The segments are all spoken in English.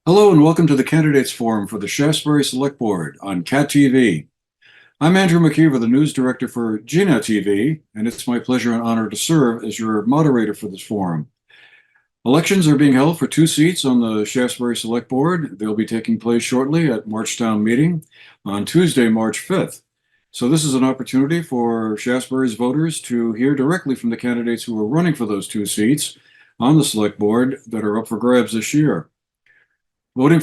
Hello and welcome to the Candidates Forum for the Shaftsbury Select Board on CAT TV. I'm Andrew McKeever, the news director for GNET TV, and it's my pleasure and honor to serve as your moderator for this forum. Elections are being held for two seats on the Shaftsbury Select Board. They'll be taking place shortly at March Town Meeting on Tuesday, March 5th. So this is an opportunity for Shaftsbury's voters to hear directly from the candidates who are running for those two seats on the Select Board that are up for grabs this year. Voting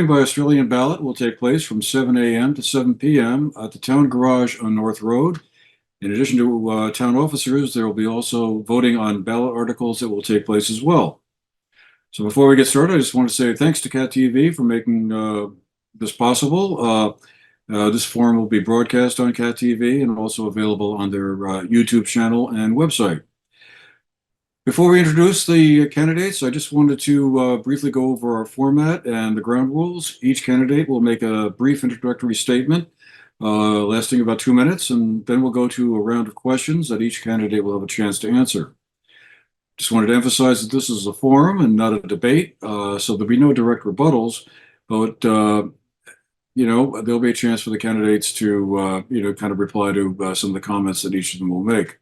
by Australian ballot will take place from 7 a.m. to 7 p.m. at the Town Garage on North Road. In addition to town officers, there will be also voting on ballot articles that will take place as well. So before we get started, I just want to say thanks to CAT TV for making this possible. This forum will be broadcast on CAT TV and also available on their YouTube channel and website. Before we introduce the candidates, I just wanted to briefly go over our format and the ground rules. Each candidate will make a brief introductory statement lasting about 2 minutes, and then we'll go to a round of questions that each candidate will have a chance to answer. Just wanted to emphasize that this is a forum and not a debate, so there'll be no direct rebuttals, but there'll be a chance for the candidates to kind of reply to some of the comments that each of them will make.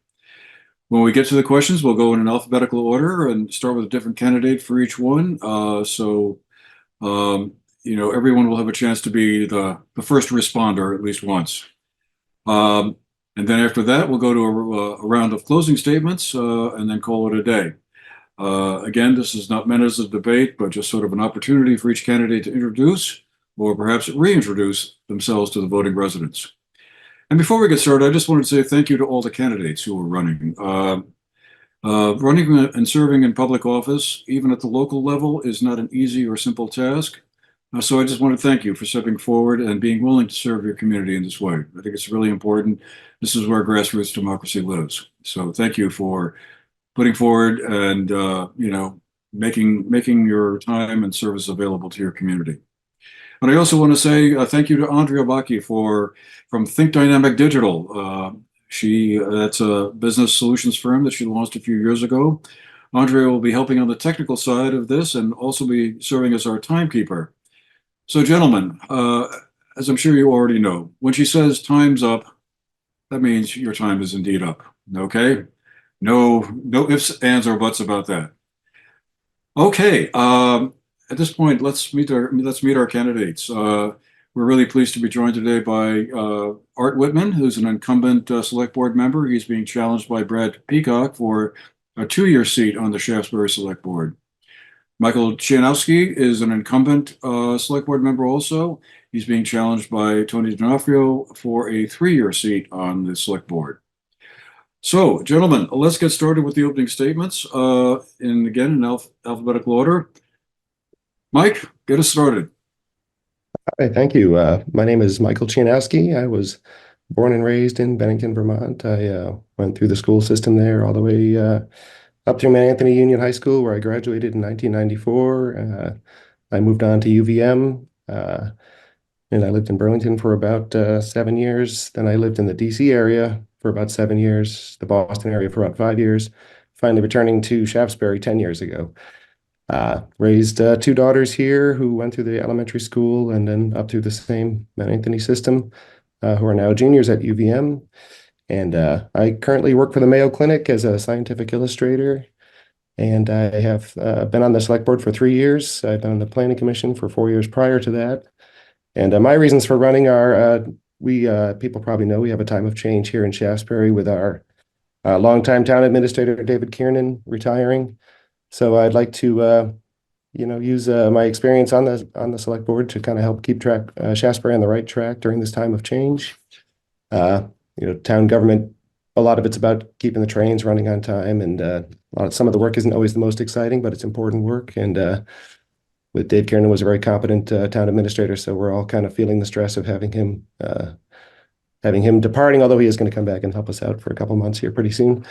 When we get to the questions, we'll go in an alphabetical order and start with a different candidate for each one. Everyone will have a chance to be the first responder at least once. And then after that, we'll go to a round of closing statements and then call it a day. Again, this is not meant as a debate, but just sort of an opportunity for each candidate to introduce or perhaps reintroduce themselves to the voting residents. And before we get started, I just wanted to say thank you to all the candidates who are running. Running and serving in public office, even at the local level, is not an easy or simple task. So I just want to thank you for stepping forward and being willing to serve your community in this way. I think it's really important. This is where grassroots democracy lives. So thank you for putting forward and making your time and service available to your community. But I also want to say thank you to Andrea Bacchi from Think Dynamic Digital. That's a business solutions firm that she launched a few years ago. Andrea will be helping on the technical side of this and also be serving as our timekeeper. So gentlemen, as I'm sure you already know, when she says time's up, that means your time is indeed up. Okay? No ifs, ands, or buts about that. Okay. At this point, let's meet our candidates. We're really pleased to be joined today by Art Whitman, who's an incumbent Select Board member. He's being challenged by Brad Peacock for a 2-year seat on the Shaftsbury Select Board. Michael Chianowski is an incumbent Select Board member also. He's being challenged by Tony D'Onofrio for a 3-year seat on the Select Board. So, gentlemen, let's get started with the opening statements in alphabetical order. Mike, get us started. Hi, thank you. My name is Michael Chianowski. I was born and raised in Bennington, Vermont. I went through the school system there all the way up through Mount Anthony Union High School, where I graduated in 1994. I moved on to UVM, and I lived in Burlington for about 7 years. Then I lived in the DC area for about 7 years, the Boston area for about 5 years, finally returning to Shaftsbury 10 years ago. Raised 2 daughters here who went through the elementary school and then up through the same Mount Anthony system, who are now juniors at UVM. And I currently work for the Mayo Clinic as a scientific illustrator. And I have been on the select board for 3 years. I've been on the planning commission for 4 years prior to that. And my reasons for running are, people probably know we have a time of change here in Shaftsbury with our longtime town administrator, David Kiernan, retiring. So I'd like to, use my experience on the select board to kind of help keep Shaftsbury on the right track during this time of change. Town government, a lot of it's about keeping the trains running on time, and some of the work isn't always the most exciting, but it's important work. And with Dave Kiernan was a very competent town administrator, so we're all kind of feeling the stress of having him departing, although he is going to come back and help us out for a couple months here pretty soon.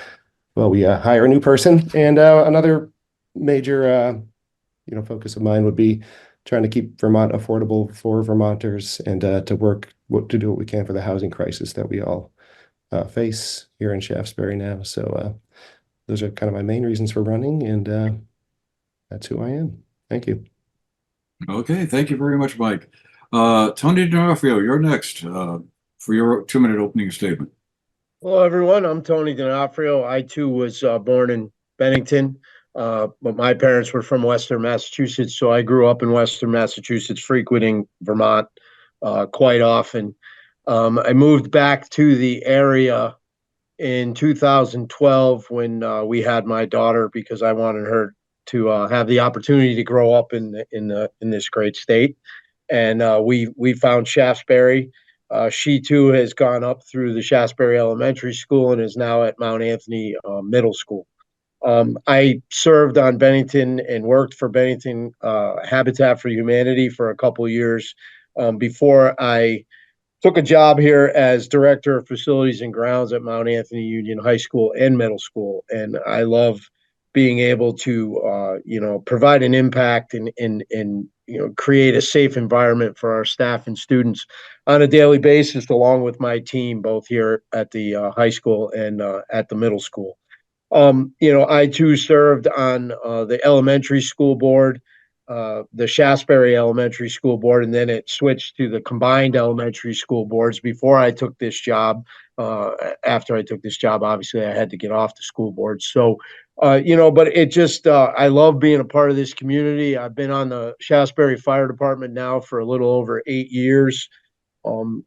Well, we hire a new person, and another major focus of mine would be trying to keep Vermont affordable for Vermonters and to do what we can for the housing crisis that we all face here in Shaftsbury now. So those are kind of my main reasons for running, and that's who I am. Thank you. Okay, thank you very much, Mike. Tony D'Onofrio, you're next for your 2-minute opening statement. Hello, everyone. I'm Tony D'Onofrio. I too was born in Bennington, but my parents were from Western Massachusetts, so I grew up in Western Massachusetts, frequenting Vermont quite often. I moved back to the area in 2012 when we had my daughter because I wanted her to have the opportunity to grow up in this great state. And we found Shaftsbury. She too has gone up through the Shaftsbury Elementary School and is now at Mount Anthony Middle School. I served on Bennington and worked for Bennington Habitat for Humanity for a couple of years before I took a job here as director of facilities and grounds at Mount Anthony Union High School and Middle School, and I love being able to provide an impact and create a safe environment for our staff and students on a daily basis, along with my team, both here at the high school and at the middle school. I too served on the elementary school board, the Shaftsbury Elementary School Board, and then it switched to the combined elementary school boards before I took this job. After I took this job, obviously I had to get off the school board. So, but it just, I love being a part of this community. I've been on the Shaftsbury Fire Department now for a little over 8 years. I'm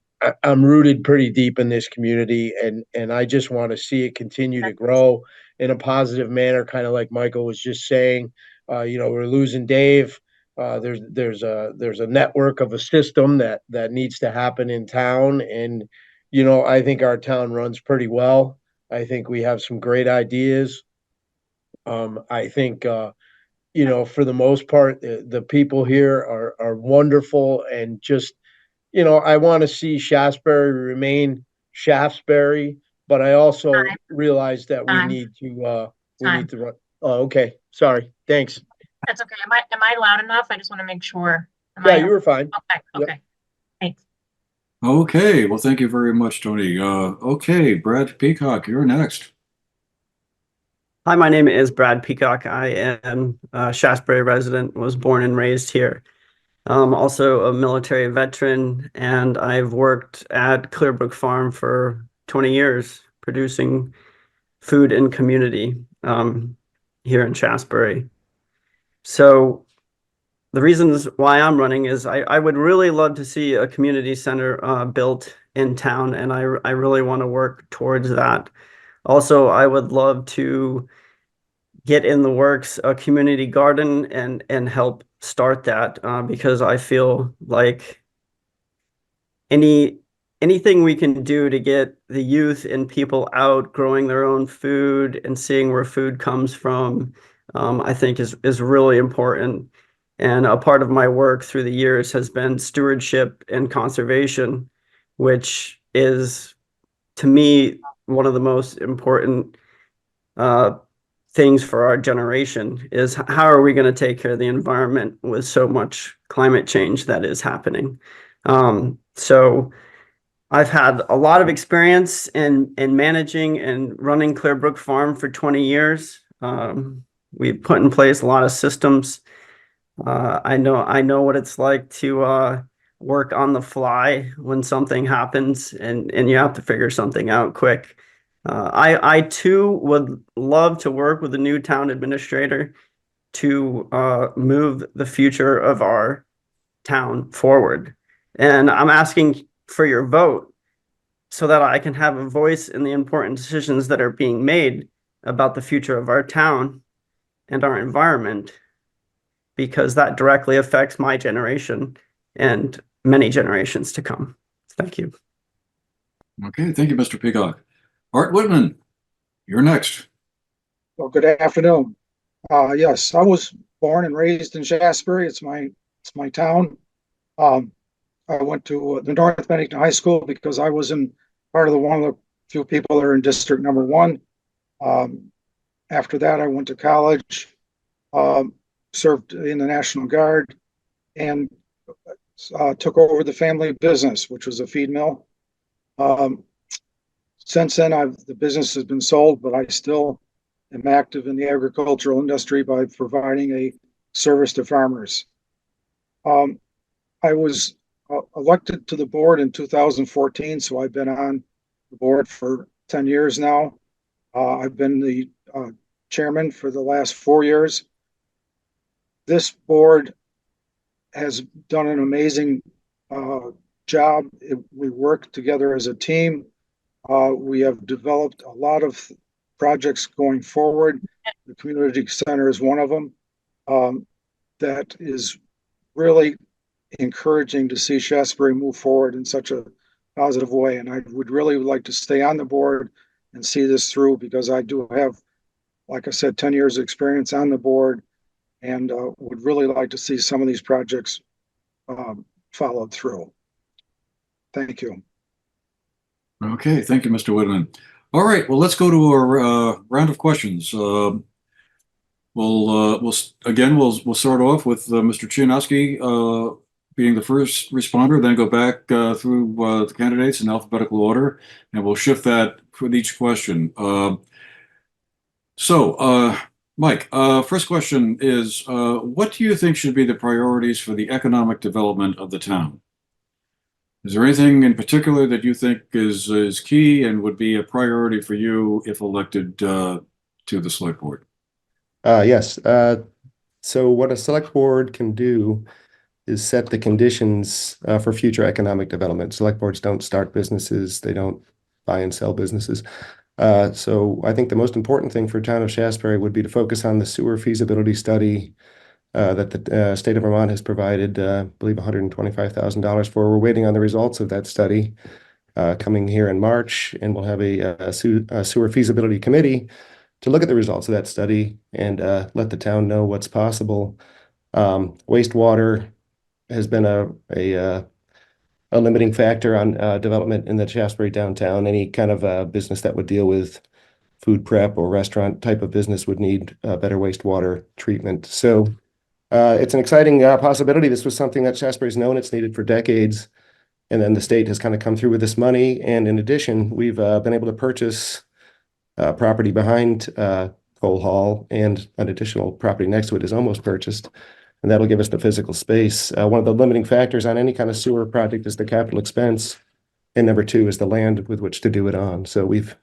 rooted pretty deep in this community, and I just want to see it continue to grow in a positive manner, kind of like Michael was just saying. We're losing Dave. There's a network of a system that needs to happen in town, and I think our town runs pretty well. I think we have some great ideas. I think for the most part, the people here are wonderful, and just I want to see Shaftesbury remain Shaftesbury, but I also Time, realize that we time, need to we time. need to run. Oh, okay. Sorry. Thanks. That's okay. Am I loud enough? I just want to make sure. Am Yeah, I you were fine. okay? Yep. Okay. Thanks. Okay, well, thank you very much, Tony. Okay, Brad Peacock, you're next. Hi, my name is Brad Peacock. I am a Shaftsbury resident, was born and raised here. Also a military veteran, and I've worked at Clearbrook Farm for 20 years, producing food and community here in Shaftsbury. So the reasons why I'm running is I would really love to see a community center built in town, and I really want to work towards that. Also, I would love to get in the works a community garden and help start that because I feel like anything we can do to get the youth and people out growing their own food and seeing where food comes from, I think is really important. And a part of my work through the years has been stewardship and conservation, which is to me one of the most important things for our generation is how are we going to take care of the environment with so much climate change that is happening. So I've had a lot of experience in managing and running Clearbrook Farm for 20 years. We've put in place a lot of systems. I know what it's like to work on the fly when something happens and you have to figure something out quick. I too would love to work with the new town administrator to move the future of our town forward. And I'm asking for your vote so that I can have a voice in the important decisions that are being made about the future of our town and our environment, because that directly affects my generation and many generations to come. Thank you. Okay, thank you, Mr. Peacock. Art Whitman, you're next. Well, good afternoon. Yes, I was born and raised in Shaftsbury. It's my town. I went to the North Bennington High School because I was in part of the one of the few people that are in District Number 1. After that, I went to college, served in the National Guard, and took over the family business, which was a feed mill. Since then, the business has been sold, but I still am active in the agricultural industry by providing a service to farmers. Um, I was elected to the board in 2014, so I've been on the board for 10 years now. I've been the chairman for the last 4 years. This board has done an amazing job. We work together as a team. We have developed a lot of projects going forward. The community center is one of them. That is really encouraging to see Shaftsbury move forward in such a positive way. And I would really like to stay on the board and see this through because I do have, like I said, 10 years of experience on the board and would really like to see some of these projects followed through. Thank you. Okay, thank you, Mr. Whitman. All right, well, let's go to our round of questions. We'll start off with Mr. Chianowski being the first responder, then go back through the candidates in alphabetical order, and we'll shift that with each question. Mike, first question is, what do you think should be the priorities for the economic development of the town? Is there anything in particular that you think is key and would be a priority for you if elected to the select board? Yes. So what a select board can do is set the conditions for future economic development. Select boards don't start businesses. They don't buy and sell businesses. So I think the most important thing for town of Shaftsbury would be to focus on the sewer feasibility study that the state of Vermont has provided, I believe $125,000 for. We're waiting on the results of that study coming here in March, and we'll have a sewer feasibility committee to look at the results of that study and let the town know what's possible. Wastewater has been a limiting factor on development in the Shaftsbury downtown. Any kind of business that would deal with food prep or restaurant type of business would need better wastewater treatment. So it's an exciting possibility. This was something that Shaftsbury's known it's needed for decades. And then the state has kind of come through with this money. And in addition, we've been able to purchase property behind Cole Hall, and an additional property next to it is almost purchased. And that'll give us the physical space. One of the limiting factors on any kind of sewer project is the capital expense. And number two is the land with which to do it on. So we've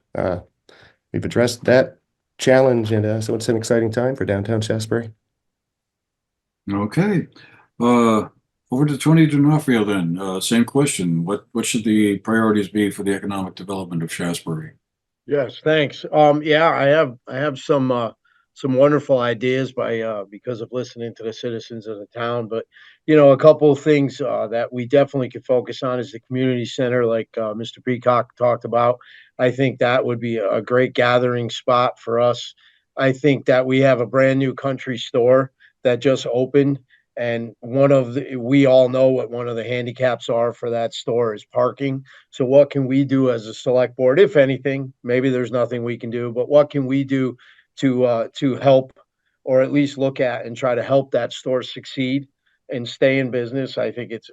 addressed that challenge. And so it's an exciting time for downtown Shaftsbury. Okay. Over to Tony D'Onofrio then. Same question. What should the priorities be for the economic development of Shaftsbury? Yes, thanks. Yeah, I have some wonderful ideas because of listening to the citizens of the town. But a couple of things that we definitely could focus on is the community center, like Mr. Peacock talked about. I think that would be a great gathering spot for us. I think that we have a brand new country store that just opened, and we all know what one of the handicaps are for that store is parking. So what can we do as a select board, if anything? Maybe there's nothing we can do, but what can we do to help, or at least look at and try to help that store succeed and stay in business? I think it's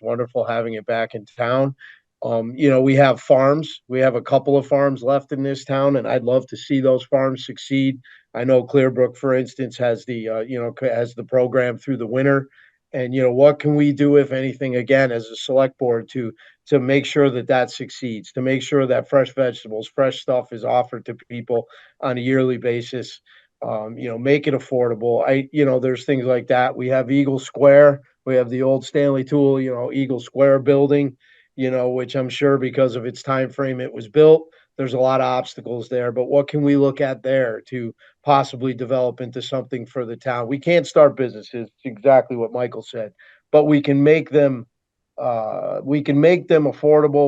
wonderful having it back in town. We have farms. We have a couple of farms left in this town, and I'd love to see those farms succeed. I know Clearbrook, for instance, has the program through the winter. And what can we do, if anything, again, as a select board to make sure that succeeds, to make sure that fresh vegetables, fresh stuff is offered to people on a yearly basis. Make it affordable. There's things like that. We have Eagle Square. We have the old Stanley Tool, Eagle Square building, which I'm sure because of its time frame it was built, there's a lot of obstacles there. But what can we look at there to possibly develop into something for the town? We can't start businesses, exactly what Michael said, but we can make them affordable.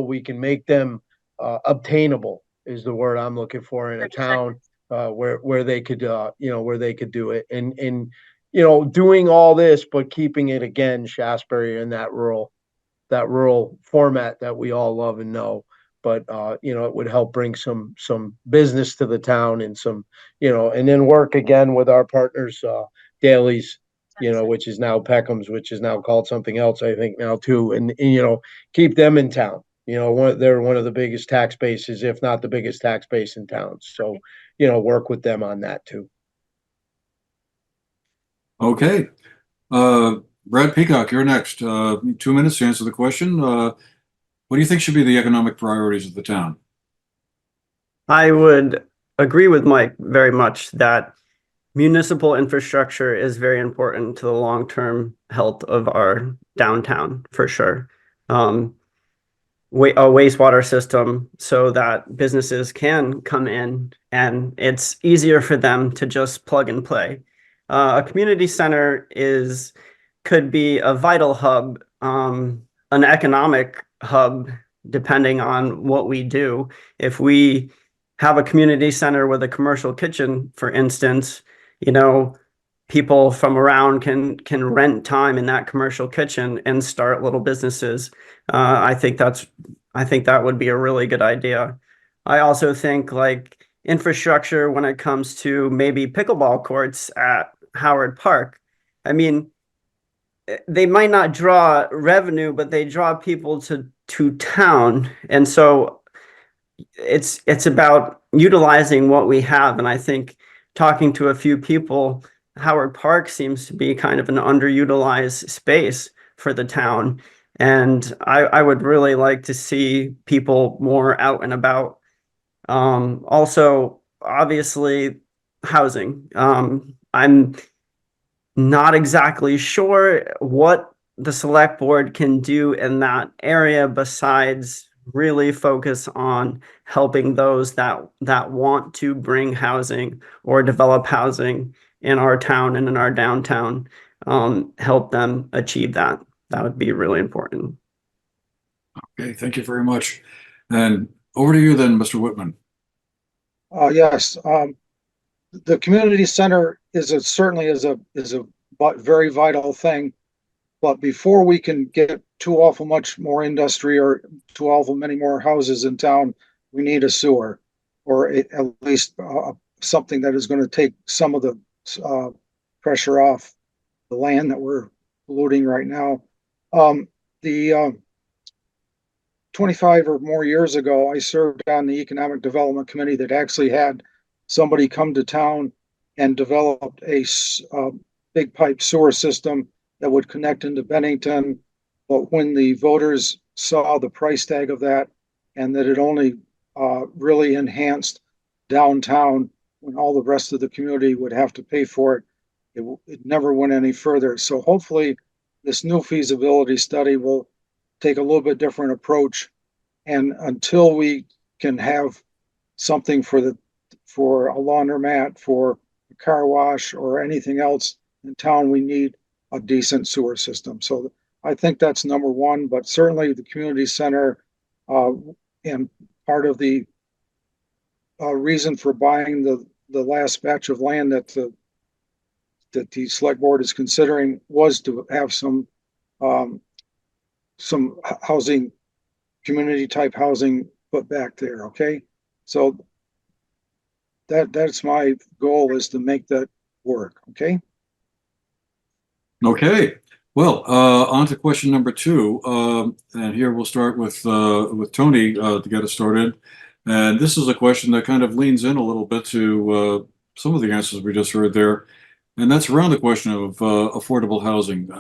We can make them obtainable is the word I'm looking for in a town where they could do it, and doing all this, but keeping it again, Shaftsbury, in that rural format that we all love and know. But it would help bring some business to the town, and and then work again with our partners, Daly's, which is now Peckham's, which is now called something else, I think now too, and keep them in town. They're one of the biggest tax bases, if not the biggest tax base in town. So, work with them on that too. Okay. Brad Peacock, you're next. 2 minutes to answer the question. What do you think should be the economic priorities of the town? I would agree with Mike very much that municipal infrastructure is very important to the long-term health of our downtown, for sure. A wastewater system so that businesses can come in and it's easier for them to just plug and play. A community center could be a vital hub, an economic hub, depending on what we do. If we have a community center with a commercial kitchen, for instance, people from around can rent time in that commercial kitchen and start little businesses. I think that would be a really good idea. I also think like infrastructure when it comes to maybe pickleball courts at Howard Park. I mean, they might not draw revenue, but they draw people to town, and so it's about utilizing what we have. And I think talking to a few people, Howard Park seems to be kind of an underutilized space for the town. And I would really like to see people more out and about. Also, obviously, housing. I'm not exactly sure what the select board can do in that area besides really focus on helping those that want to bring housing or develop housing in our town and in our downtown, help them achieve that. That would be really important. Okay, thank you very much. And over to you then, Mr. Whitman. Yes, the community center certainly is a very vital thing. But before we can get too awful much more industry or too awful many more houses in town, we need a sewer, or at least something that is going to take some of the pressure off the land that we're polluting right now. The 25 or more years ago, I served on the Economic Development Committee that actually had somebody come to town and developed a big pipe sewer system that would connect into Bennington. But when the voters saw the price tag of that and that it only really enhanced downtown when all the rest of the community would have to pay for it, it never went any further. So hopefully this new feasibility study will take a little bit different approach. And until we can have something for a laundromat, for a car wash, or anything else in town, we need a decent sewer system. So I think that's number one, but certainly the community center and part of the reason for buying the last batch of land that the select board is considering was to have some housing, community type housing put back there. Okay, so that's my goal, is to make that work. Okay. Okay. Well, on to question number two. And here we'll start with Tony to get us started. And this is a question that kind of leans in a little bit to some of the answers we just heard there. And that's around the question of affordable housing.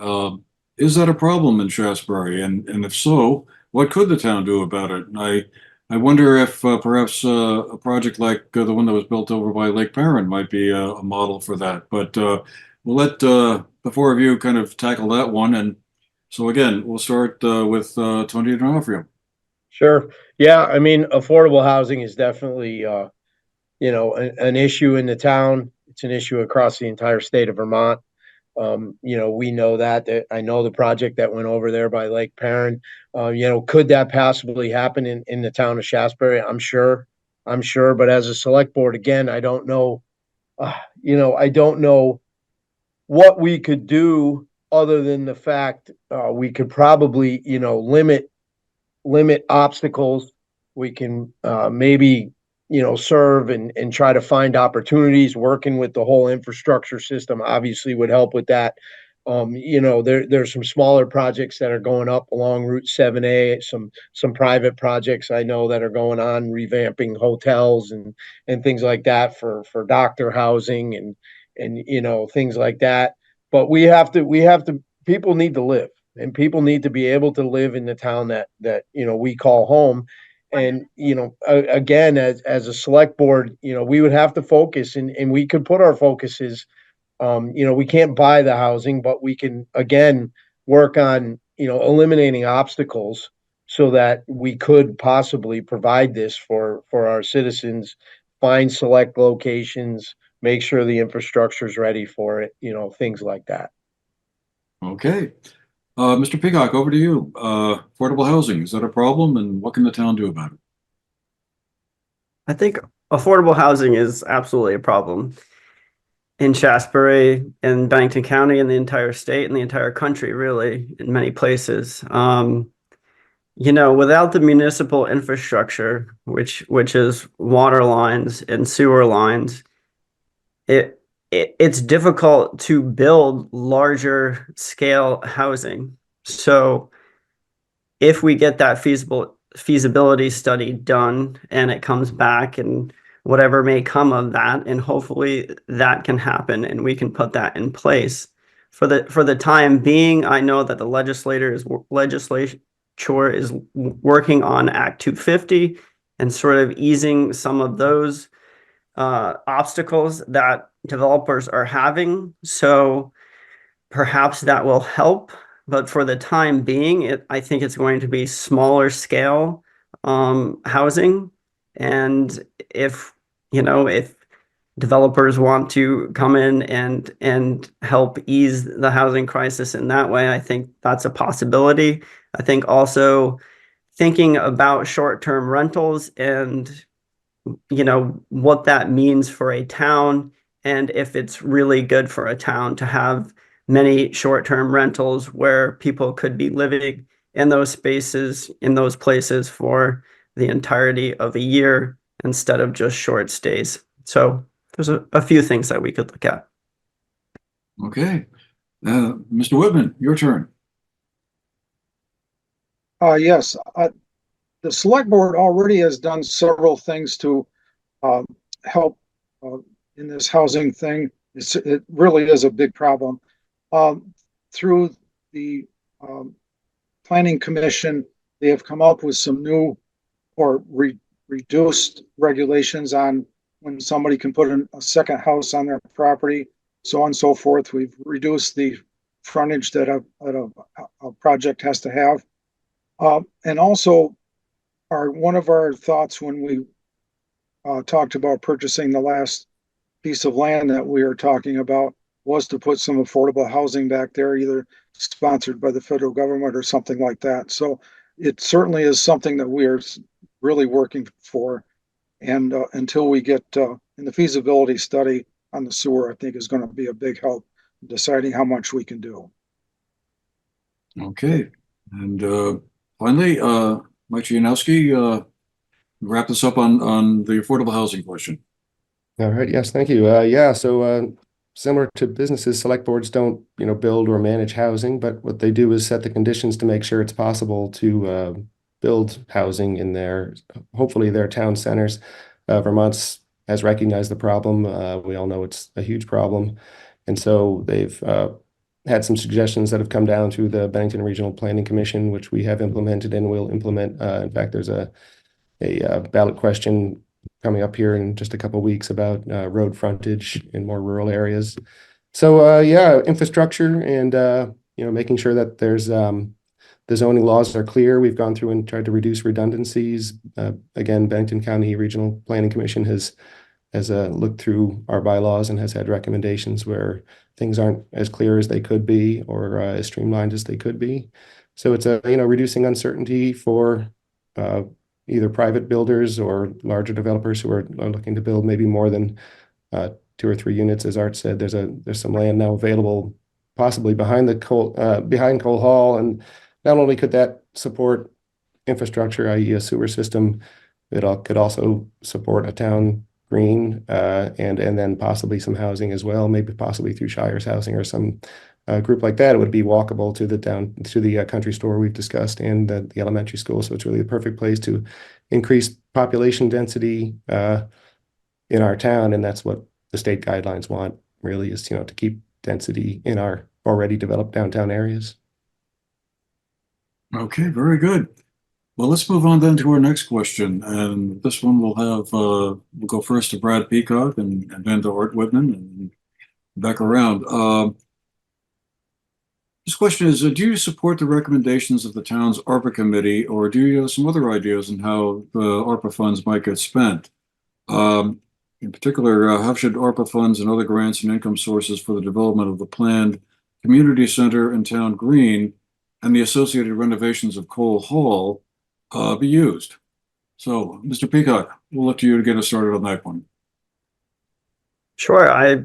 Is that a problem in Shaftsbury? And if so, what could the town do about it? I wonder if perhaps a project like the one that was built over by Lake Perrin might be a model for that. But we'll let the four of you kind of tackle that one. And so again, we'll start with Tony D'Onofrio. Sure. Yeah, I mean, affordable housing is definitely, an issue in the town. It's an issue across the entire state of Vermont. We know that I know the project that went over there by Lake Perrin. Could that possibly happen in the town of Shaftsbury? I'm sure. But as a select board, again, I don't know. I don't know what we could do other than the fact we could probably, limit obstacles. We can maybe, serve and try to find opportunities. Working with the whole infrastructure system obviously would help with that. There's some smaller projects that are going up along Route 7A, some private projects I know that are going on, revamping hotels and things like that for doctor housing and things like that. But we have to people need to live, and people need to be able to live in the town that we call home. And again, as a select board, we would have to focus, and we could put our focuses. We can't buy the housing, but we can again work on eliminating obstacles so that we could possibly provide this for our citizens, find select locations, make sure the infrastructure is ready for it, things like that. Okay. Mr. Peacock, over to you. Affordable housing, is that a problem, and what can the town do about it? I think affordable housing is absolutely a problem in Shaftsbury, in Bennington County, in the entire state, and the entire country, really, in many places. Without the municipal infrastructure, which is water lines and sewer lines, it's difficult to build larger scale housing. So if we get that feasibility study done and it comes back and whatever may come of that, and hopefully that can happen and we can put that in place. For the time being, I know that the legislature is working on Act 250 and sort of easing some of those obstacles that developers are having. So perhaps that will help. But for the time being, I think it's going to be smaller scale housing. And if developers want to come in and help ease the housing crisis in that way, I think that's a possibility. I think also thinking about short-term rentals and what that means for a town, and if it's really good for a town to have many short-term rentals where people could be living in those spaces, in those places for the entirety of a year instead of just short stays. So there's a few things that we could look at. Okay. Mr. Whitman, your turn. Yes, the select board already has done several things to help in this housing thing. It really is a big problem. Through the planning commission, they have come up with some new or reduced regulations on when somebody can put a second house on their property, so on and so forth. We've reduced the frontage that a project has to have. And also, one of our thoughts when we talked about purchasing the last piece of land that we are talking about was to put some affordable housing back there, either sponsored by the federal government or something like that. So it certainly is something that we are really working for. And until we get in the feasibility study on the sewer, I think is going to be a big help in deciding how much we can do. Okay. And finally, Mike Janowski, wrap this up on the affordable housing question. All right. Yes, thank you. So similar to businesses, select boards don't, build or manage housing, but what they do is set the conditions to make sure it's possible to build housing in hopefully their town centers. Vermont has recognized the problem. We all know it's a huge problem. And so they've had some suggestions that have come down through the Bennington Regional Planning Commission, which we have implemented and will implement. In fact, there's a ballot question coming up here in just a couple of weeks about road frontage in more rural areas. So infrastructure and making sure that there's the zoning laws are clear. We've gone through and tried to reduce redundancies. Again, Bennington County Regional Planning Commission has looked through our bylaws and has had recommendations where things aren't as clear as they could be or as streamlined as they could be. So it's reducing uncertainty for either private builders or larger developers who are looking to build maybe more than 2 or 3 units. As Art said, there's some land now available, possibly behind Cole Hall, and not only could that support infrastructure, i.e., a sewer system, it could also support a town green and then possibly some housing as well, maybe possibly through Shire's housing or some group like that. It would be walkable to the country store we've discussed and the elementary school. So it's really the perfect place to increase population density in our town, and that's what the state guidelines want. Really, is to keep density in our already developed downtown areas. Okay, very good. Well, let's move on then to our next question. And this one we'll go first to Brad Peacock and then to Art Whitman and back around. This question is, do you support the recommendations of the town's ARPA committee, or do you have some other ideas on how the ARPA funds might get spent? In particular, how should ARPA funds and other grants and income sources for the development of the planned community center and town green and the associated renovations of Cole Hall be used? So, Mr. Peacock, we'll look to you to get us started on that one. Sure, I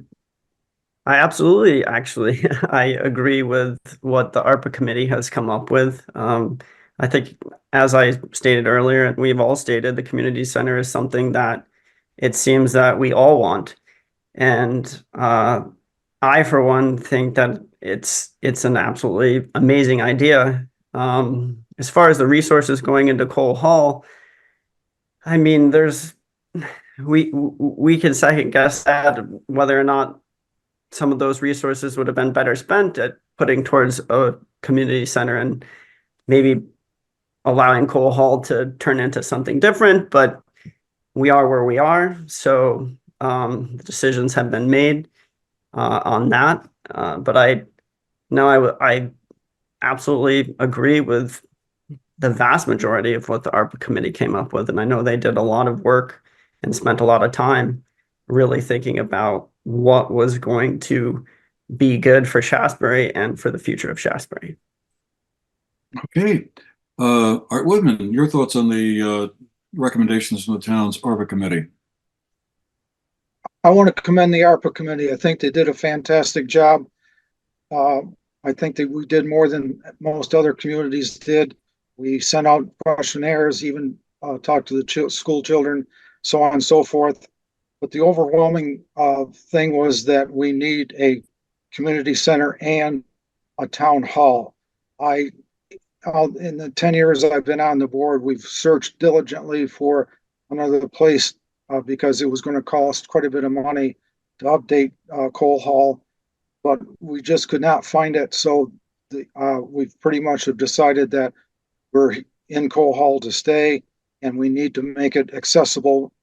absolutely actually I agree with what the ARPA committee has come up with. I think, as I stated earlier, and we've all stated, the community center is something that it seems that we all want. And I, for one, think that it's an absolutely amazing idea. As far as the resources going into Cole Hall, I mean, we can second guess that whether or not some of those resources would have been better spent at putting towards a community center and maybe allowing Cole Hall to turn into something different. But we are where we are, so the decisions have been made on that. But I absolutely agree with the vast majority of what the ARPA committee came up with, and I know they did a lot of work and spent a lot of time really thinking about what was going to be good for Shaftsbury and for the future of Shaftsbury. Okay. Art Woodman, your thoughts on the recommendations from the town's ARPA committee? I want to commend the ARPA committee. I think they did a fantastic job. I think that we did more than most other communities did. We sent out questionnaires, even talked to the school children, so on and so forth. But the overwhelming thing was that we need a community center and a town hall. In the 10 years I've been on the board, we've searched diligently for another place because it was going to cost quite a bit of money to update Cole Hall, but we just could not find it. So we've pretty much have decided that we're in Cole Hall to stay, and we need to make it accessible,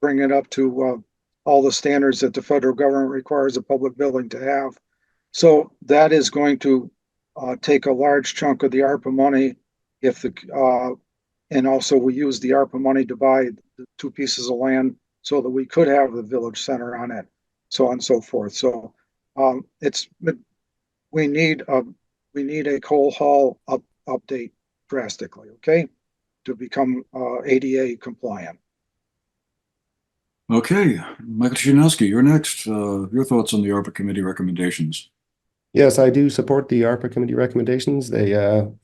bring it up to all the standards that the federal government requires a public building to have. So that is going to take a large chunk of the ARPA money and also we use the ARPA money to buy the 2 pieces of land so that we could have the village center on it, so on and so forth. So we need a Cole Hall update drastically, okay, to become ADA compliant. Okay, Michael Shinowski, you're next. Your thoughts on the ARPA committee recommendations? Yes, I do support the ARPA committee recommendations. They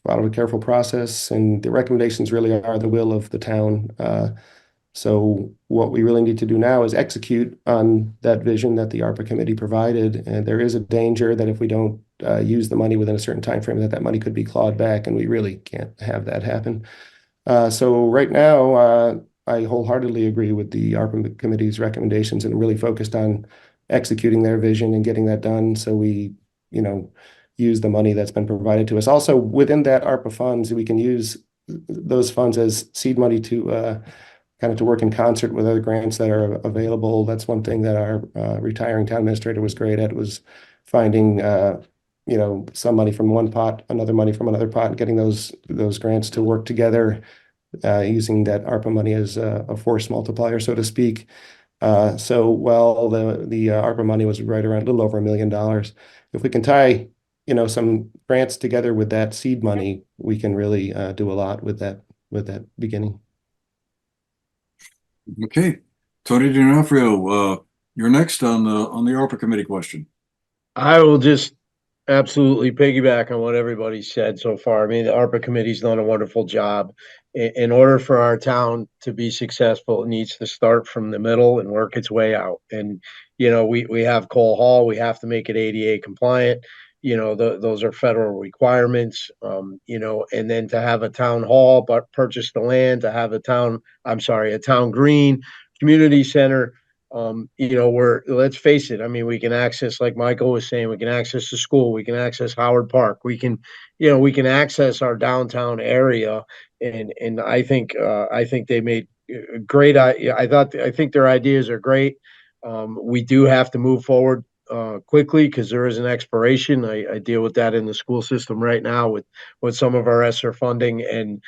follow a careful process, and the recommendations really are the will of the town. So what we really need to do now is execute on that vision that the ARPA committee provided. And there is a danger that if we don't use the money within a certain time frame, that money could be clawed back, and we really can't have that happen. So right now, I wholeheartedly agree with the ARPA committee's recommendations and really focused on executing their vision and getting that done. So we use the money that's been provided to us. Also, within that ARPA funds, we can use those funds as seed money to kind of to work in concert with other grants that are available. That's one thing that our retiring town administrator was great at, was finding some money from one pot, another money from another pot, and getting those grants to work together, using that ARPA money as a force multiplier, so to speak. So while the ARPA money was right around a little over $1 million, if we can tie some grants together with that seed money, we can really do a lot with that beginning. Okay, Tony D'Onofrio, you're next on the ARPA committee question. I will just absolutely piggyback on what everybody said so far. I mean, the ARPA committee's done a wonderful job. In order for our town to be successful, it needs to start from the middle and work its way out. And, we have Cole Hall, we have to make it ADA compliant. Those are federal requirements, and then to have a town hall, but purchase the land, to have a town green, community center, let's face it. I mean, we can access, like Michael was saying, we can access the school, we can access Howard Park, we can access our downtown area. And I think they made great. I think their ideas are great. We do have to move forward quickly because there is an expiration. I deal with that in the school system right now with some of our ESSER funding, and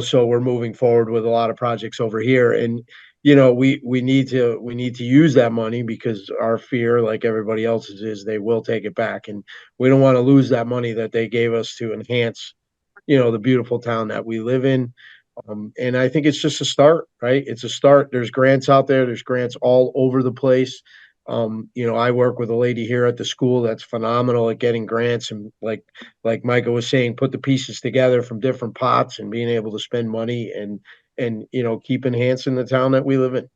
so we're moving forward with a lot of projects over here. And we need to use that money because our fear, like everybody else's, is they will take it back, and we don't want to lose that money that they gave us to enhance the beautiful town that we live in. And I think it's just a start, right? It's a start. There's grants out there. There's grants all over the place. I work with a lady here at the school that's phenomenal at getting grants, and like Micah was saying, put the pieces together from different pots and being able to spend money and keep enhancing the town that we live in.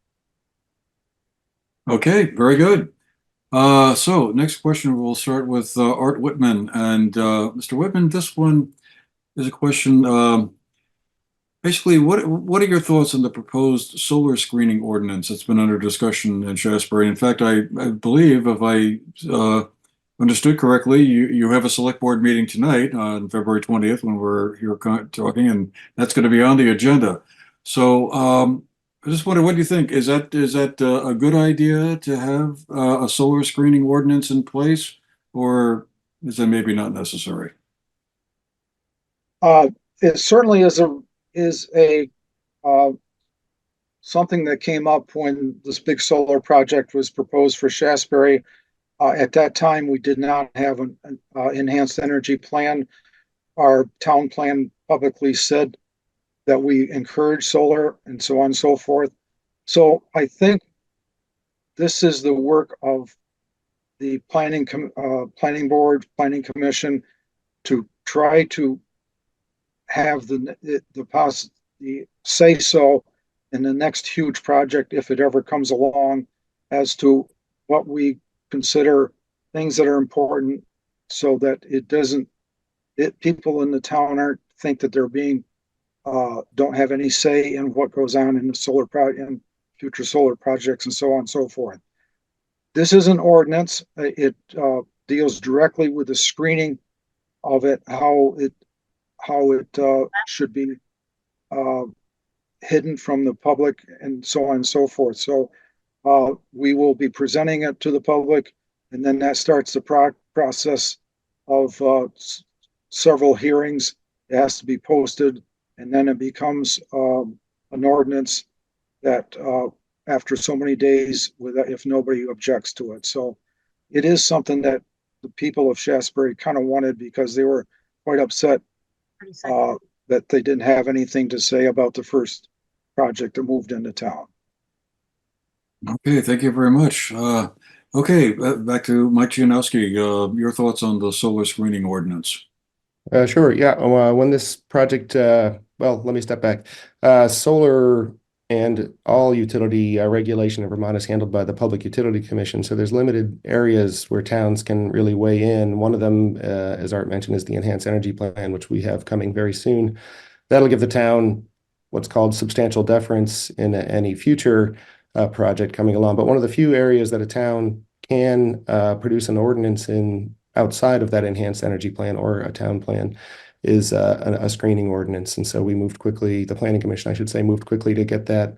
Okay, very good. So next question, we'll start with Art Whitman. And Mr. Whitman, this one is a question. Basically, what are your thoughts on the proposed solar screening ordinance that's been under discussion in Shaftsbury? In fact, I believe, if I understood correctly, you have a select board meeting tonight on February 20th when we're here talking, and that's going to be on the agenda. So I just wonder, what do you think? Is that a good idea to have a solar screening ordinance in place, or is that maybe not necessary? It certainly is a uh, something that came up when this big solar project was proposed for Shaftsbury. At that time, we did not have an enhanced energy plan. Our town plan publicly said that we encourage solar and so on and so forth. So I think this is the work of the planning board, planning commission, to try to have the say so in the next huge project, if it ever comes along, as to what we consider things that are important, so that it doesn't people in the town aren't think that they're being don't have any say in what goes on in the solar project and future solar projects and so on and so forth. This is an ordinance. It deals directly with the screening of it, how it should be uh, hidden from the public and so on and so forth. So we will be presenting it to the public, and then that starts the process of several hearings. It has to be posted, and then it becomes an ordinance that after so many days, if nobody objects to it. So it is something that the people of Shaftsbury kind of wanted, because they were quite upset that they didn't have anything to say about the first project that moved into town. Okay, thank you very much. Okay, back to Mike Gianowski. Your thoughts on the solar screening ordinance? Sure. Yeah. When this project, well, let me step back. Solar and all utility regulation in Vermont is handled by the Public Utility Commission. So there's limited areas where towns can really weigh in. One of them, as Art mentioned, is the Enhanced Energy Plan, which we have coming very soon. That'll give the town what's called substantial deference in any future project coming along. But one of the few areas that a town can produce an ordinance in outside of that enhanced energy plan or a town plan is a screening ordinance. And so we moved quickly, the planning commission, I should say, moved quickly to get that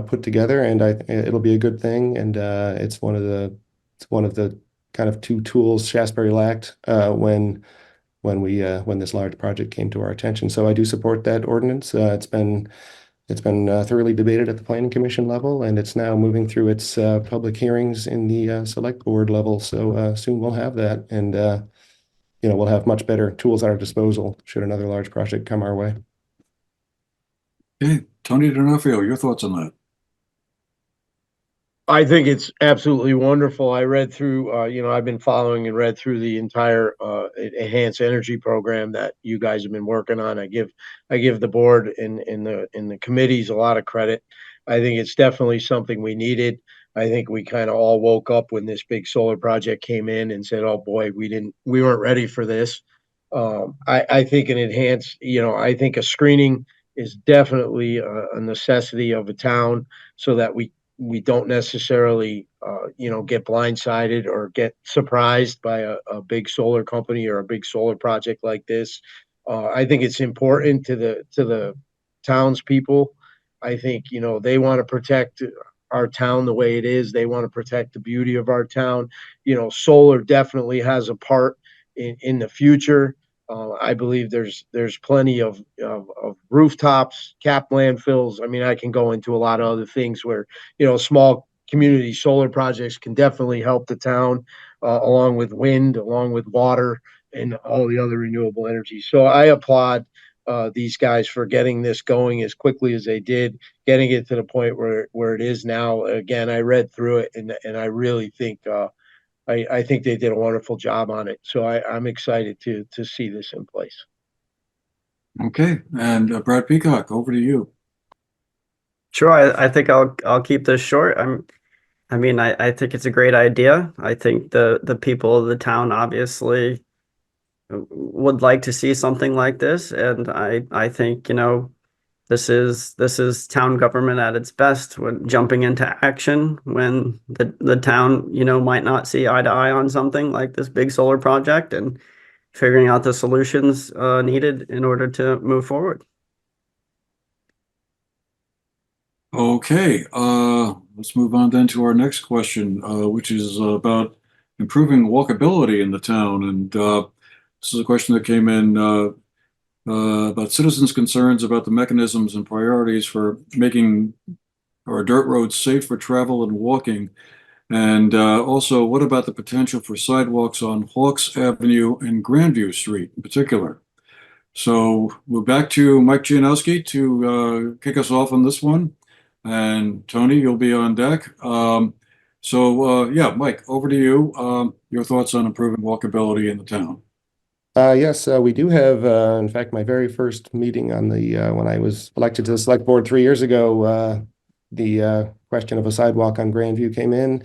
put together, and it'll be a good thing. And it's one of the kind of two tools Shaftsbury lacked when this large project came to our attention. So I do support that ordinance. It's been thoroughly debated at the planning commission level, and it's now moving through its public hearings in the select board level. So soon we'll have that, and we'll have much better tools at our disposal should another large project come our way. Okay, Tony D'Onofrio, your thoughts on that? I think it's absolutely wonderful. I read through, I've been following and read through the entire enhanced energy program that you guys have been working on. I give the board and the committees a lot of credit. I think it's definitely something we needed. I think we kind of all woke up when this big solar project came in and said, "Oh boy, we weren't ready for this." I think an enhanced, I think a screening is definitely a necessity of a town, so that we don't necessarily, get blindsided or get surprised by a big solar company or a big solar project like this. I think it's important to the townspeople. I think, they want to protect our town the way it is. They want to protect the beauty of our town. Solar definitely has a part in the future. I believe there's plenty of rooftops, cap landfills. I mean, I can go into a lot of other things where small community solar projects can definitely help the town, along with wind, along with water, and all the other renewable energy. So I applaud these guys for getting this going as quickly as they did, getting it to the point where it is now. Again, I read through it, and I really think I think they did a wonderful job on it. So I'm excited to see this in place. Okay, and Brad Peacock, over to you. Sure, I think I'll keep this short. I think it's a great idea. I think the people of the town obviously would like to see something like this, and I think, this is town government at its best when jumping into action when the town, might not see eye to eye on something like this big solar project, and figuring out the solutions needed in order to move forward. Okay, let's move on then to our next question, which is about improving walkability in the town. And this is a question that came in about citizens' concerns about the mechanisms and priorities for making our dirt roads safe for travel and walking. And also, what about the potential for sidewalks on Hawks Avenue and Grandview Street in particular? So we're back to Mike Gianowski to kick us off on this one. And Tony, you'll be on deck. Yeah, Mike, over to you. Your thoughts on improving walkability in the town. Yes, we do have, in fact, my very first meeting on the when I was elected to the select board 3 years ago, the question of a sidewalk on Grandview came in.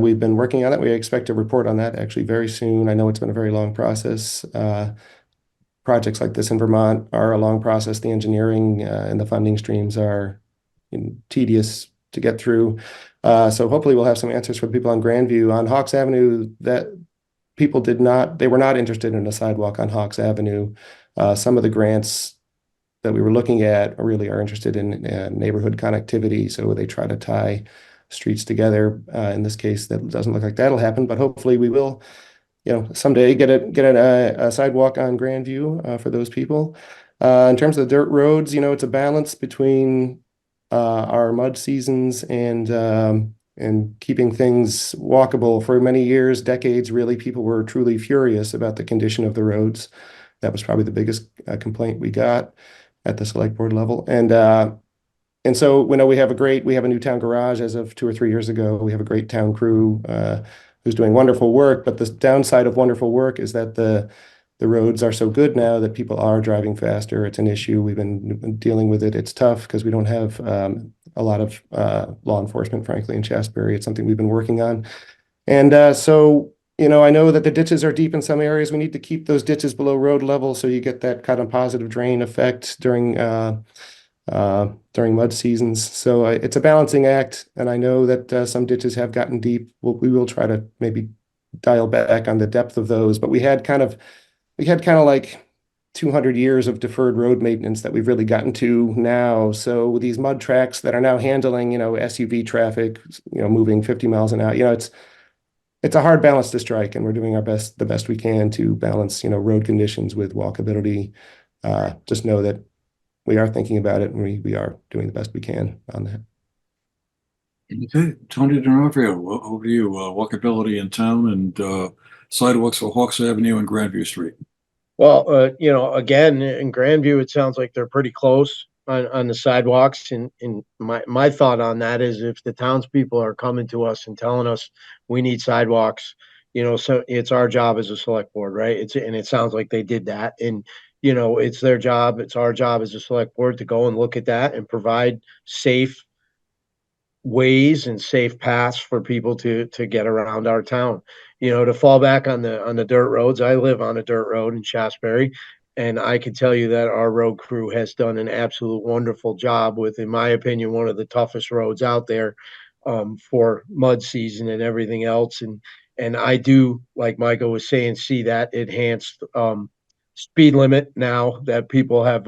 We've been working on it. We expect to report on that actually very soon. I know it's been a very long process. Projects like this in Vermont are a long process. The engineering and the funding streams are tedious to get through. So hopefully we'll have some answers for the people on Grandview. On Hawks Avenue, that they were not interested in a sidewalk on Hawks Avenue. Some of the grants that we were looking at really are interested in neighborhood connectivity, so they try to tie streets together. In this case, that doesn't look like that'll happen, but hopefully we will, someday get a sidewalk on Grandview for those people. In terms of the dirt roads, it's a balance between our mud seasons and keeping things walkable. For many years, decades, really, people were truly furious about the condition of the roads. That was probably the biggest complaint we got at the select board level. And so we have a new town garage as of 2 or 3 years ago. We have a great town crew who's doing wonderful work. But the downside of wonderful work is that the roads are so good now that people are driving faster. It's an issue. We've been dealing with it. It's tough because we don't have a lot of law enforcement, frankly, in Shaftsbury. It's something we've been working on. And I know that the ditches are deep in some areas. We need to keep those ditches below road level so you get that kind of positive drain effect during mud seasons. So it's a balancing act. And I know that some ditches have gotten deep. We will try to maybe dial back on the depth of those. But we had kind of like 200 years of deferred road maintenance that we've really gotten to now. So these mud tracks that are now handling, SUV traffic, moving 50 miles an hour, it's a hard balance to strike, and we're doing the best we can to balance, road conditions with walkability. Just know that we are thinking about it, and we are doing the best we can on that. Okay, Tony D'Onofrio, over to you. Walkability in town and sidewalks for Hawks Avenue and Grandview Street. Well, again, in Grandview, it sounds like they're pretty close on the sidewalks. And my thought on that is, if the townspeople are coming to us and telling us we need sidewalks, so it's our job as a select board, right? And it sounds like they did that. And, it's their job. It's our job as a select board to go and look at that and provide safe ways and safe paths for people to get around our town. To fall back on the dirt roads. I live on a dirt road in Shaftsbury, And I can tell you that our road crew has done an absolute wonderful job with, in my opinion, one of the toughest roads out there, for mud season and everything else. And I do, like Michael was saying, see that enhanced speed limit now that people have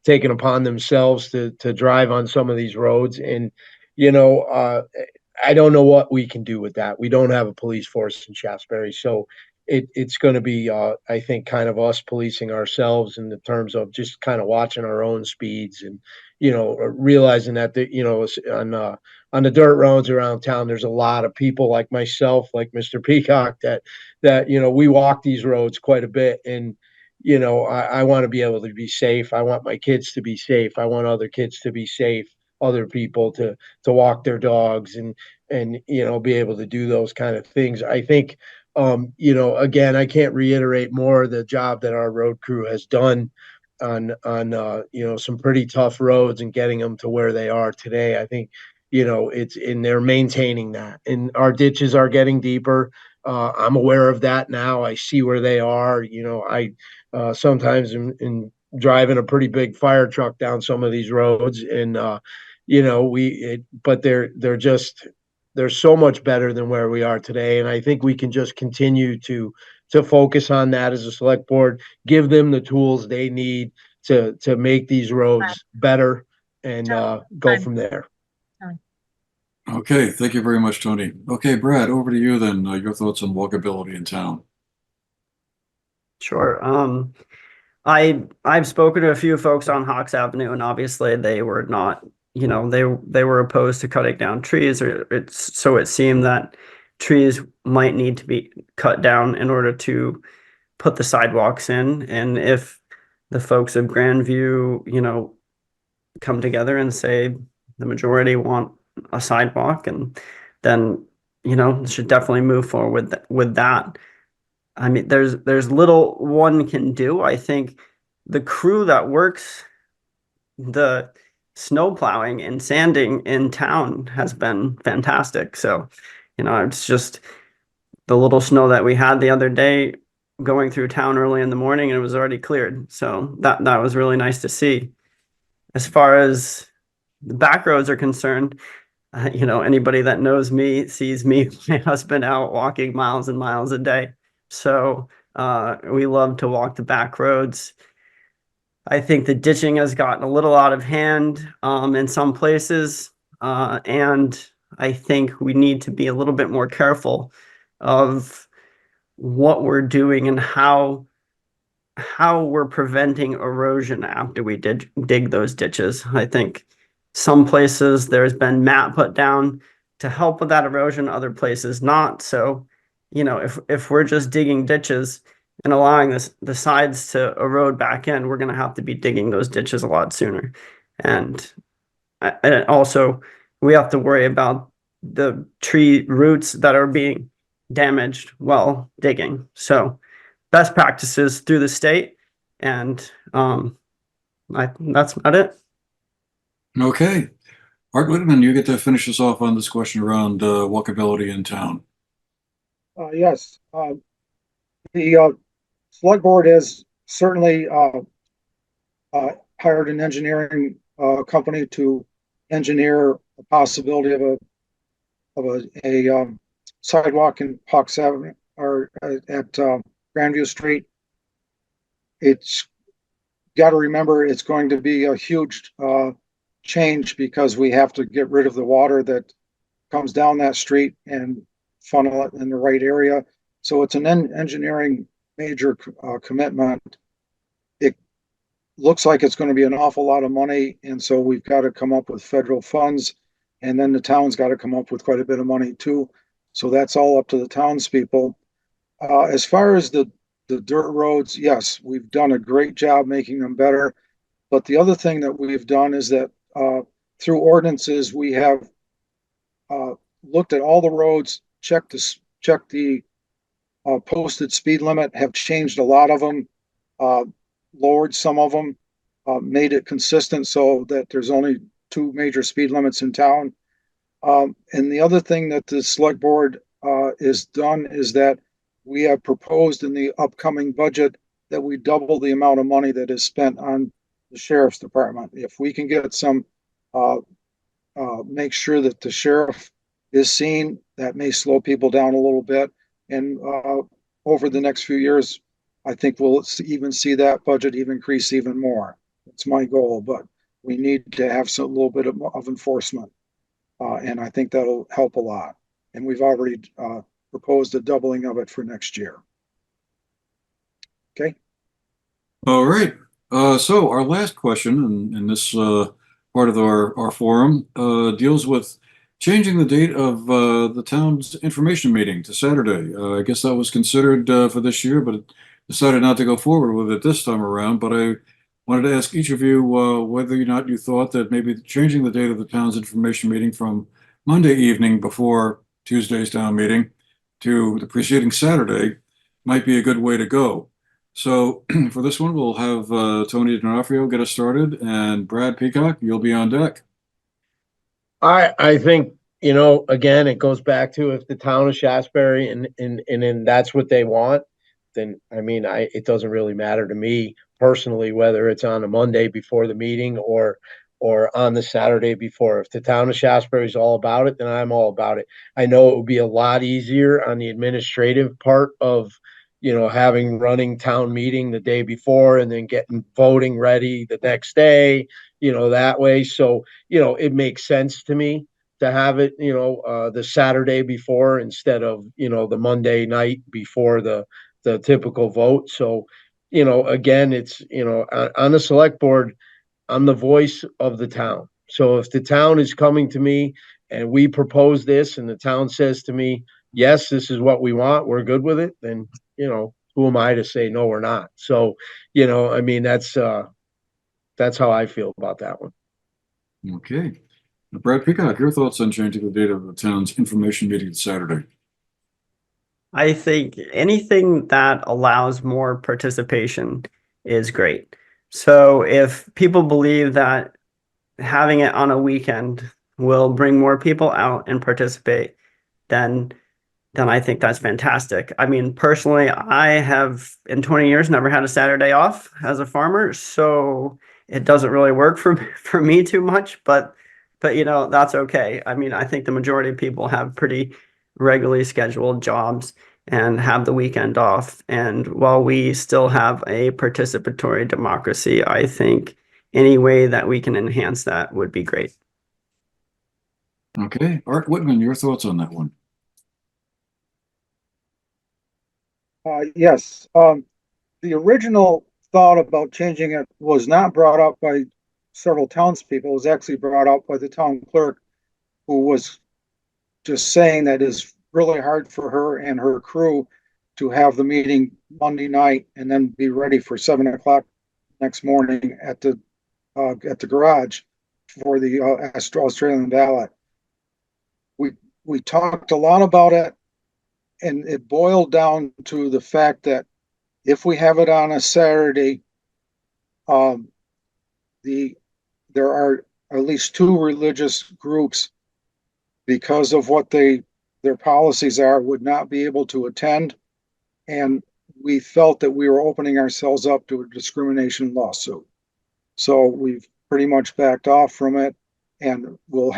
taken upon themselves to drive on some of these roads. And you know, I don't know what we can do with that. We don't have a police force in Shaftsbury, so it's going to be, I think, kind of us policing ourselves in the terms of just kind of watching our own speeds and realizing that on the dirt roads around town, there's a lot of people like myself, like Mr. Peacock, that we walk these roads quite a bit, and I want to be able to be safe. I want my kids to be safe. I want other kids to be safe. Other people to walk their dogs and be able to do those kind of things. I think again, I can't reiterate more the job that our road crew has done on some pretty tough roads and getting them to where they are today. I think it's in they're maintaining that, and our ditches are getting deeper. I'm aware of that now. I see where they are. I sometimes in driving a pretty big fire truck down some of these roads, and but they're so much better than where we are today. And I think we can just continue to focus on that as a select board, give them the tools they need to make these roads better and go from there. Okay, thank you very much, Tony. Okay, Brad, over to you then. Your thoughts on walkability in town. Sure. I've spoken to a few folks on Hawks Avenue, and obviously they were not, they were opposed to cutting down trees, or so it seemed that trees might need to be cut down in order to put the sidewalks in. And if the folks of Grandview, come together and say the majority want a sidewalk, and then, should definitely move forward with that. I mean, there's little one can do. I think the crew that works the snow plowing and sanding in town has been fantastic. So, it's just the little snow that we had the other day going through town early in the morning, and it was already cleared. So that was really nice to see. As far as the back roads are concerned, anybody that knows me sees me, my husband, out walking miles and miles a day. So we love to walk the back roads. I think the ditching has gotten a little out of hand in some places, and I think we need to be a little bit more careful of what we're doing and how we're preventing erosion after we dig those ditches. I think some places there's been mat put down to help with that erosion, other places not. So, if we're just digging ditches and allowing the sides to erode back in, we're going to have to be digging those ditches a lot sooner. And also, we have to worry about the tree roots that are being damaged while digging. So, best practices through the state, and that's about it. Okay. Art Whitman, you get to finish us off on this question around walkability in town. Yes, the select board has certainly hired an engineering company to engineer the possibility of a sidewalk in Hawks Avenue or at Grandview Street. It's got to remember it's going to be a huge change because we have to get rid of the water that comes down that street and funnel it in the right area. So it's an engineering major commitment. It looks like it's going to be an awful lot of money, and so we've got to come up with federal funds, and then the town's got to come up with quite a bit of money too. So that's all up to the townspeople. As far as the dirt roads, yes, we've done a great job making them better. But the other thing that we've done is that through ordinances, we have looked at all the roads, checked the posted speed limit, have changed a lot of them, lowered some of them, made it consistent so that there's only 2 major speed limits in town. And the other thing that the select board is done is that we have proposed in the upcoming budget that we double the amount of money that is spent on the sheriff's department. If we can get some, make sure that the sheriff is seen, that may slow people down a little bit. And over the next few years, I think we'll even see that budget even increase even more. That's my goal, but we need to have some little bit of enforcement. And I think that'll help a lot. And we've already proposed a doubling of it for next year. Okay. All right. So our last question in this part of our forum deals with changing the date of the town's information meeting to Saturday. I guess that was considered for this year, but it decided not to go forward with it this time around. But I wanted to ask each of you whether or not you thought that maybe changing the date of the town's information meeting from Monday evening before Tuesday's town meeting to the preceding Saturday might be a good way to go. So for this one, we'll have Tony D'Onofrio get us started, and Brad Peacock, you'll be on deck. I think, you know, again, it goes back to if the town of Shaftsbury and that's what they want, then I mean, it doesn't really matter to me personally whether it's on a Monday before the meeting or on the Saturday before. If the town of Shaftsbury is all about it, then I'm all about it. I know it would be a lot easier on the administrative part of, you know, having running town meeting the day before and then getting voting ready the next day, you know, that way. So, you know, it makes sense to me to have it, you know, the Saturday before instead of, you know, the Monday night before the typical vote. So, you know, again, it's, you know, on the select board, I'm the voice of the town. So if the town is coming to me and we propose this and the town says to me, yes, this is what we want, we're good with it, then, you know, who am I to say no, we're not? So, you know, I mean, that's how I feel about that one. Okay. Now, Brad Peacock, your thoughts on changing the date of the town's information meeting to Saturday? I think anything that allows more participation is great. So if people believe that having it on a weekend will bring more people out and participate, then I think that's fantastic. I mean, personally, I have in 20 years never had a Saturday off as a farmer, so it doesn't really work for me too much, but you know, that's okay. I mean, I think the majority of people have pretty regularly scheduled jobs and have the weekend off. And while we still have a participatory democracy, I think any way that we can enhance that would be great. Okay. Art Whitman, your thoughts on that one? Yes. The original thought about changing it was not brought up by several townspeople. It was actually brought up by the town clerk, who was just saying that it's really hard for her and her crew to have the meeting Monday night and then be ready for 7 o'clock next morning at the garage for the Australian ballot. We talked a lot about it, and it boiled down to the fact that if we have it on a Saturday, there are at least two religious groups, because of what their policies are, would not be able to attend, and we felt that we were opening ourselves up to a discrimination lawsuit. So we've pretty much backed off from it, and we'll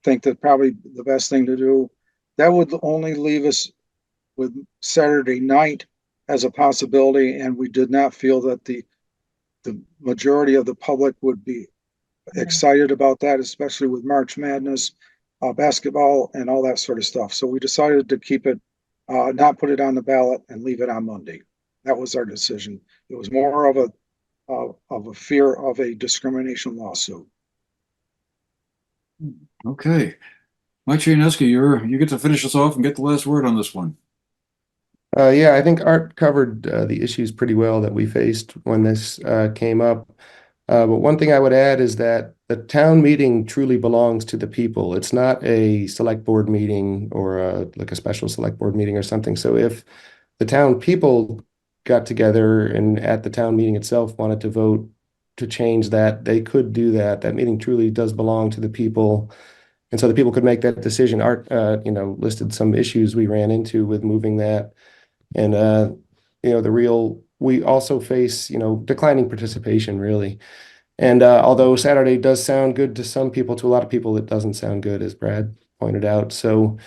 think that probably the best thing to do. That would only leave us with Saturday night as a possibility, and we did not feel that the majority of the public would be excited about that, especially with March Madness, basketball, and all that sort of stuff. So we decided to keep it, not put it on the ballot, and leave it on Monday. That was our decision. It was more of a fear of a discrimination lawsuit. Okay. Mike Chianeski, you get to finish us off and get the last word on this one. Yeah, I think Art covered the issues pretty well that we faced when this came up. But one thing I would add is that the town meeting truly belongs to the people. It's not a select board meeting or like a special select board meeting or something. So if the town people got together and at the town meeting itself wanted to vote to change that, they could do that. That meeting truly does belong to the people. And so the people could make that decision. Art, listed some issues we ran into with moving that. And, the real we also face, declining participation really. And although Saturday does sound good to some people, to a lot of people, it doesn't sound good, as Brad pointed out. So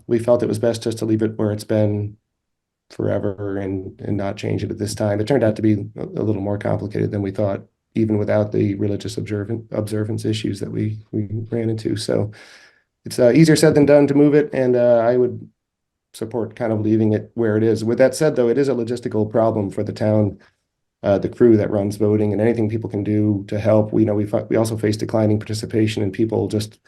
we felt it was best just to leave it where it's been forever and not change it at this time. It turned out to be a little more complicated than we thought, even without the religious observance issues that we ran into. So it's easier said than done to move it, and I would support kind of leaving it where it is. With that said, though, it is a logistical problem for the town, the crew that runs voting, and anything people can do to help. We know we also face declining participation and people just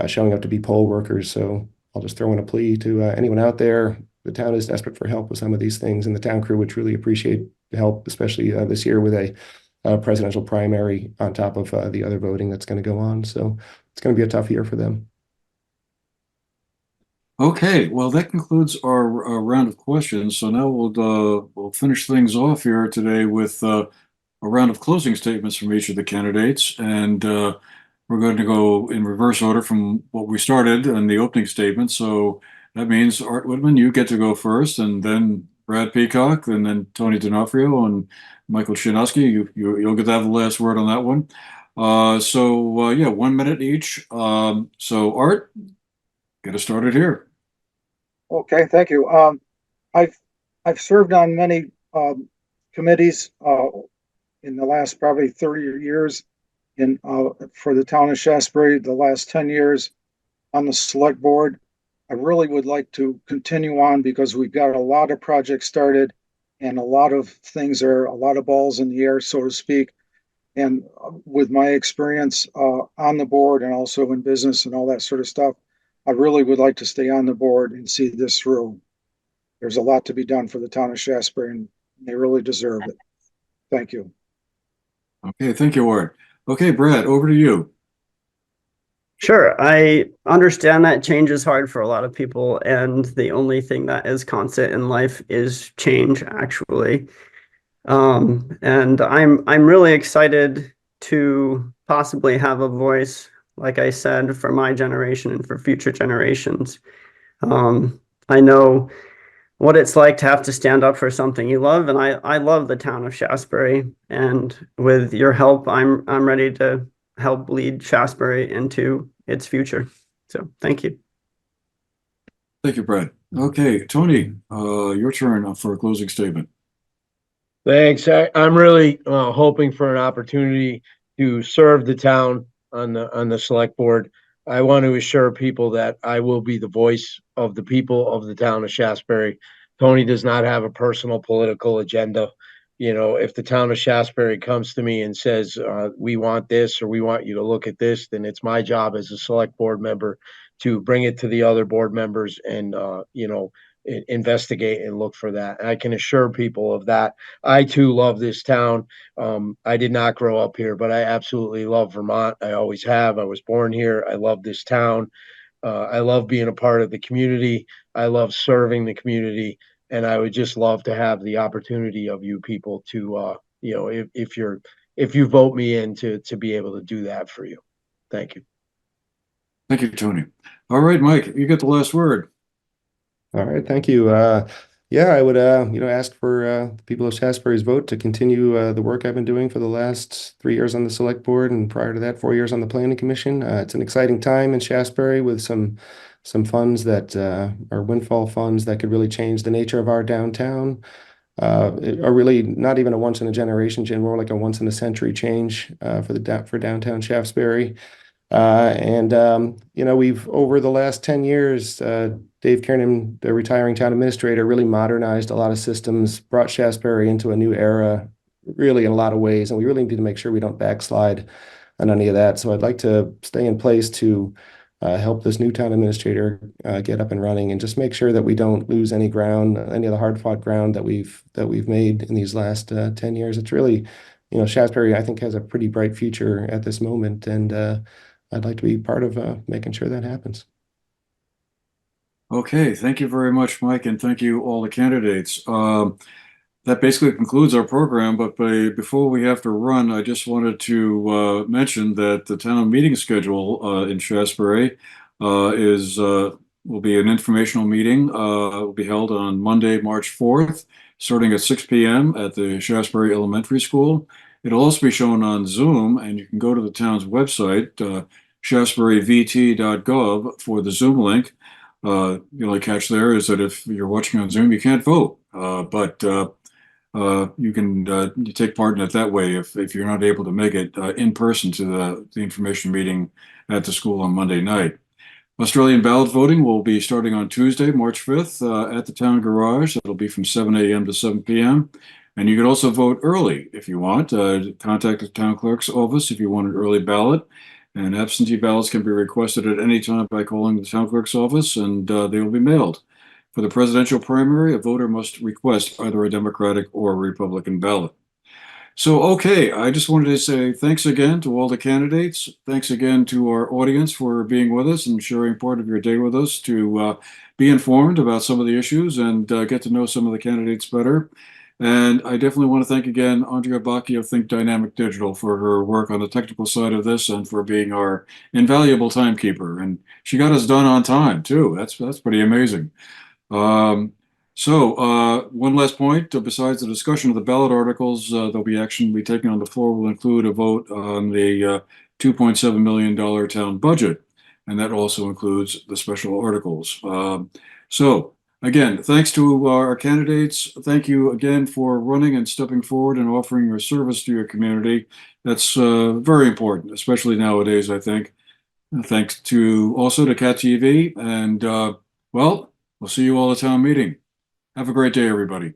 showing up to be poll workers. So I'll just throw in a plea to anyone out there. The town is desperate for help with some of these things, and the town crew would truly appreciate the help, especially this year with a presidential primary on top of the other voting that's going to go on. So it's going to be a tough year for them. Okay, well, that concludes our round of questions. So now we'll finish things off here today with a round of closing statements from each of the candidates, and we're going to go in reverse order from what we started in the opening statement. So that means Art Whitman, you get to go first, and then Brad Peacock, and then Tony D'Onofrio and Michael Chianowski. You'll get to have the last word on that one. Yeah, 1 minute each. So Art, get us started here. Okay, thank you. I've served on many committees in the last probably 30 years for the town of Shaftsbury. The last 10 years on the select board. I really would like to continue on because we've got a lot of projects started and a lot of balls in the air, so to speak. And with my experience on the board and also in business and all that sort of stuff, I really would like to stay on the board and see this through. There's a lot to be done for the town of Shaftsbury, and they really deserve it. Thank you. Okay, thank you, Art. Okay, Brad, over to you. Sure, I understand that change is hard for a lot of people, and the only thing that is constant in life is change, actually. And I'm really excited to possibly have a voice, like I said, for my generation and for future generations. I know what it's like to have to stand up for something you love, and I love the town of Shaftsbury. And with your help, I'm ready to help lead Shaftsbury into its future. So thank you. Thank you, Brad. Okay, Tony, your turn for a closing statement. Thanks. I'm really hoping for an opportunity to serve the town on the select board. I want to assure people that I will be the voice of the people of the town of Shaftsbury. Tony does not have a personal political agenda. If the town of Shaftsbury comes to me and says, we want this, or we want you to look at this, then it's my job as a select board member to bring it to the other board members and, investigate and look for that. And I can assure people of that. I too love this town. I did not grow up here, but I absolutely love Vermont. I always have. I was born here. I love this town. I love being a part of the community. I love serving the community. And I would just love to have the opportunity of you people to, if you vote me in to be able to do that for you. Thank you. Thank you, Tony. All right, Mike, you get the last word. All right, thank you. Yeah, I would ask for the people of Shaftsbury's vote to continue the work I've been doing for the last 3 years on the select board, and prior to that, 4 years on the planning commission. It's an exciting time in Shaftsbury with some funds that are windfall funds that could really change the nature of our downtown. Are really not even a once in a generation, more like a once in a century change for downtown Shaftsbury. We've over the last 10 years, Dave Kiernan, the retiring town administrator, really modernized a lot of systems, brought Shaftsbury into a new era, really in a lot of ways. And we really need to make sure we don't backslide on any of that. So I'd like to stay in place to help this new town administrator get up and running, and just make sure that we don't lose any ground, any of the hard fought ground that we've made in these last 10 years. It's really, Shaftsbury, I think, has a pretty bright future at this moment. And I'd like to be part of making sure that happens. Okay, thank you very much, Mike, and thank you all the candidates. That basically concludes our program, but before we have to run, I just wanted to mention that the town meeting schedule in Shaftsbury will be an informational meeting. Will be held on Monday, March 4th, starting at 6 p.m. at the Shaftsbury Elementary School. It'll also be shown on Zoom, and you can go to the town's website, shaftsburyvt.gov, for the Zoom link. The only catch there is that if you're watching on Zoom, you can't vote, but you can you take part in it that way if you're not able to make it in person to the information meeting at the school on Monday night. Australian ballot voting will be starting on Tuesday, March 5th, at the town garage. It'll be from 7 a.m. to 7 p.m. And you can also vote early if you want. Contact the town clerk's office if you want an early ballot. And absentee ballots can be requested at any time by calling the town clerk's office, and they will be mailed. For the presidential primary, a voter must request either a Democratic or a Republican ballot. So, okay, I just wanted to say thanks again to all the candidates. Thanks again to our audience for being with us and sharing part of your day with us to be informed about some of the issues and get to know some of the candidates better. And I definitely want to thank again Andrea Bacchi of Think Dynamic Digital for her work on the technical side of this and for being our invaluable timekeeper. And she got us done on time too. That's pretty amazing. One last point, besides the discussion of the ballot articles, there'll be action to be taken on the floor will include a vote on the $2.7 million town budget, and that also includes the special articles. Again, thanks to our candidates. Thank you again for running and stepping forward and offering your service to your community. That's very important, especially nowadays, I think. Thanks to also to Cat TV, and well, we'll see you all at town meeting. Have a great day, everybody.